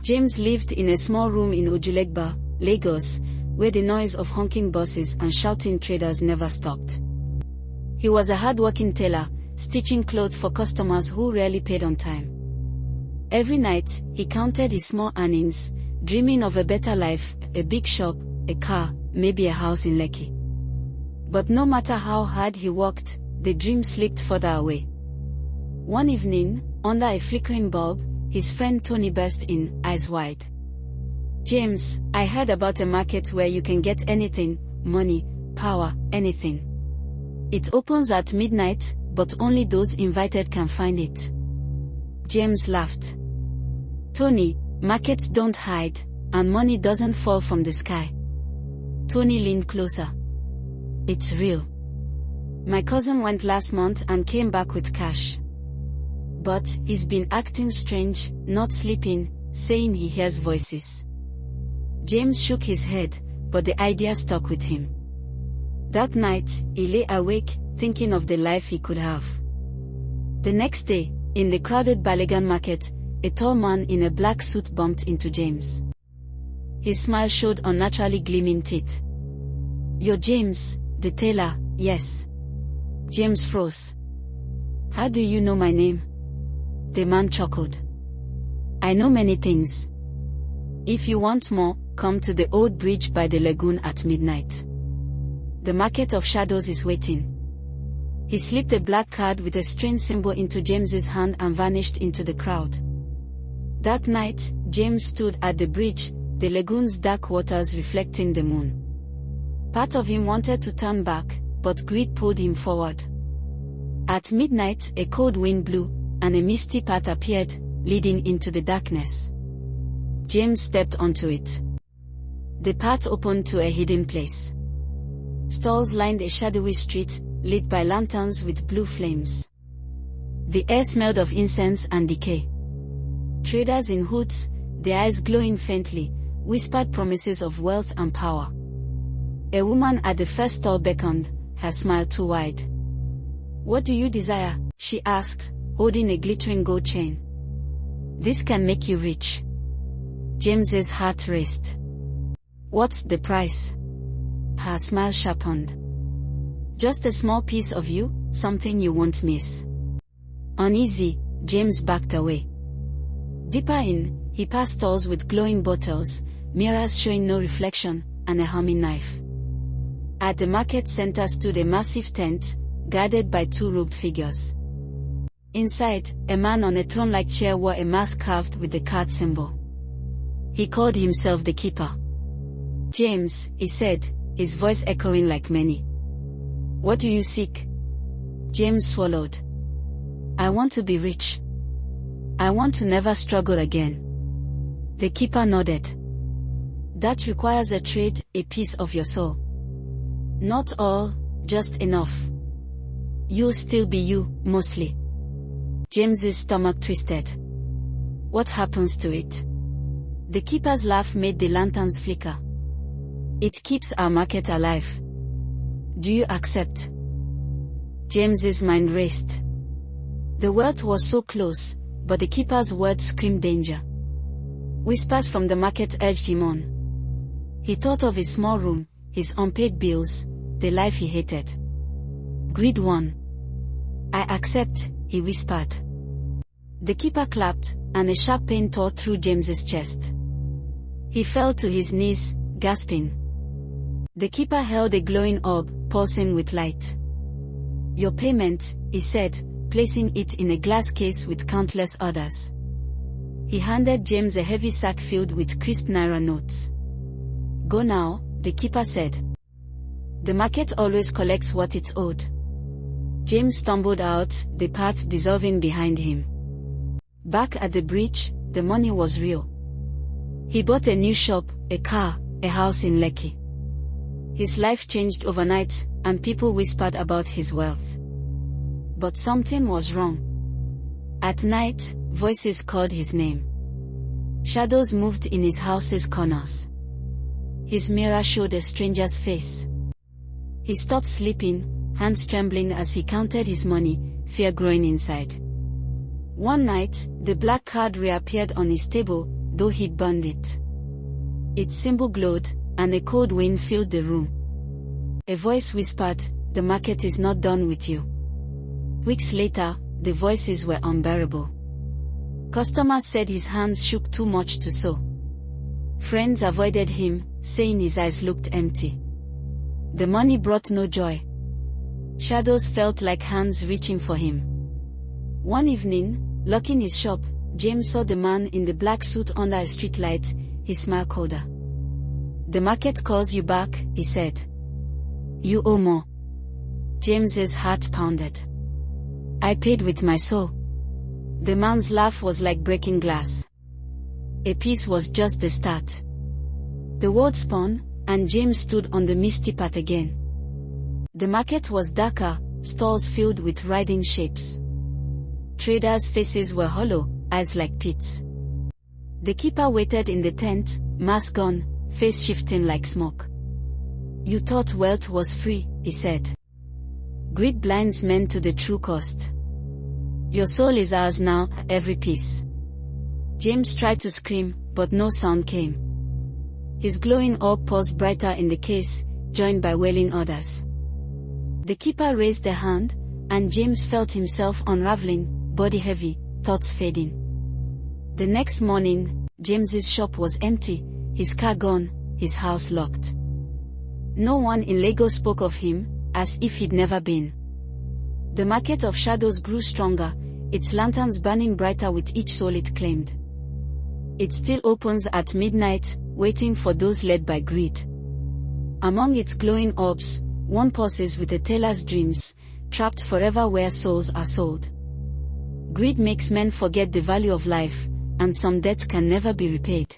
James lived in a small room in Ojulegba, Lagos, where the noise of honking buses and shouting traders never stopped. He was a hard-working tailor, stitching clothes for customers who rarely paid on time. Every night, he counted his small earnings, dreaming of a better life, a big shop, a car, maybe a house in Lekki. But no matter how hard he worked, the dream slipped further away. One evening, under a flickering bulb, his friend Tony burst in, eyes wide. "James, I heard about a market where you can get anything, money, power, anything. It opens at midnight, but only those invited can find it." James laughed. "Tony, markets don't hide, and money doesn't fall from the sky." Tony leaned closer. "It's real. My cousin went last month and came back with cash. But he's been acting strange, not sleeping, saying he hears voices." James shook his head, but the idea stuck with him. That night, he lay awake, thinking of the life he could have. The next day, in the crowded Balagan market, a tall man in a black suit bumped into James. His smile showed unnaturally gleaming teeth. "You're James, the tailor, yes." James froze. "How do you know my name?" The man chuckled. "I know many things. If you want more, come to the old bridge by the lagoon at midnight. The market of shadows is waiting." He slipped a black card with a strange symbol into James's hand and vanished into the crowd. That night, James stood at the bridge, the lagoon's dark waters reflecting the moon. Part of him wanted to turn back, but greed pulled him forward. At midnight, a cold wind blew, and a misty path appeared, leading into the darkness. James stepped onto it. The path opened to a hidden place. Stalls lined a shadowy street, lit by lanterns with blue flames. The air smelled of incense and decay. Traders in hoods, their eyes glowing faintly, whispered promises of wealth and power. A woman at the first stall beckoned, her smile too wide. "What do you desire?" she asked, holding a glittering gold chain. "This can make you rich." James's heart raced. "What's the price?" Her smile sharpened. "Just a small piece of you, something you won't miss." Uneasy, James backed away. Deeper in, he passed stalls with glowing bottles, mirrors showing no reflection, and a humming knife. At the market center stood a massive tent, guarded by two robed figures. Inside, a man on a throne-like chair wore a mask carved with the card symbol. He called himself the keeper. "James," he said, his voice echoing like many. "What do you seek?" James swallowed. "I want to be rich. I want to never struggle again." The keeper nodded. "That requires a trade, a piece of your soul." "Not all, just enough. You'll still be you, mostly." James's stomach twisted. "What happens to it?" The keeper's laugh made the lanterns flicker. "It keeps our market alive. Do you accept?" James's mind raced. The wealth was so close, but the keeper's words screamed danger. Whispers from the market urged him on. He thought of his small room, his unpaid bills, the life he hated. Greed won. "I accept," he whispered. The keeper clapped, and a sharp pain tore through James's chest. He fell to his knees, gasping. The keeper held a glowing orb, pulsing with light. "Your payment," he said, placing it in a glass case with countless others. He handed James a heavy sack filled with crisp naira notes. "Go now," the keeper said. "The market always collects what it's owed." James stumbled out, the path dissolving behind him. Back at the bridge, the money was real. He bought a new shop, a car, a house in Lekki. His life changed overnight, and people whispered about his wealth. But something was wrong. At night, voices called his name. Shadows moved in his house's corners. His mirror showed a stranger's face. He stopped sleeping, hands trembling as he counted his money, fear growing inside. One night, the black card reappeared on his table, though he'd burned it. Its symbol glowed, and a cold wind filled the room. A voice whispered, "The market is not done with you." Weeks later, the voices were unbearable. Customers said his hands shook too much to sew. Friends avoided him, saying his eyes looked empty. The money brought no joy. Shadows felt like hands reaching for him. One evening, locking his shop, James saw the man in the black suit under a streetlight. He smiled colder. "The market calls you back," he said. "You owe more." James's heart pounded. "I paid with my soul." The man's laugh was like breaking glass. A peace was just the start. The world spun, and James stood on the misty path again. The market was darker, stalls filled with writhing shapes. Traders' faces were hollow, eyes like pits. The keeper waited in the tent, mask on, face shifting like smoke. "You thought wealth was free," he said. "Greed blinds men to the true cost. Your soul is ours now, every piece." James tried to scream, but no sound came. His glowing orb paused brighter in the case, joined by wailing others. The keeper raised a hand, and James felt himself unraveling, body heavy, thoughts fading. The next morning, James's shop was empty, his car gone, his house locked. No one in Lagos spoke of him, as if he'd never been. The market of shadows grew stronger, its lanterns burning brighter with each soul it claimed. It still opens at midnight, waiting for those led by greed. Among its glowing orbs, one pauses with a teller's dreams, trapped forever where souls are sold. Greed makes men forget the value of life, and some debts can never be repaid.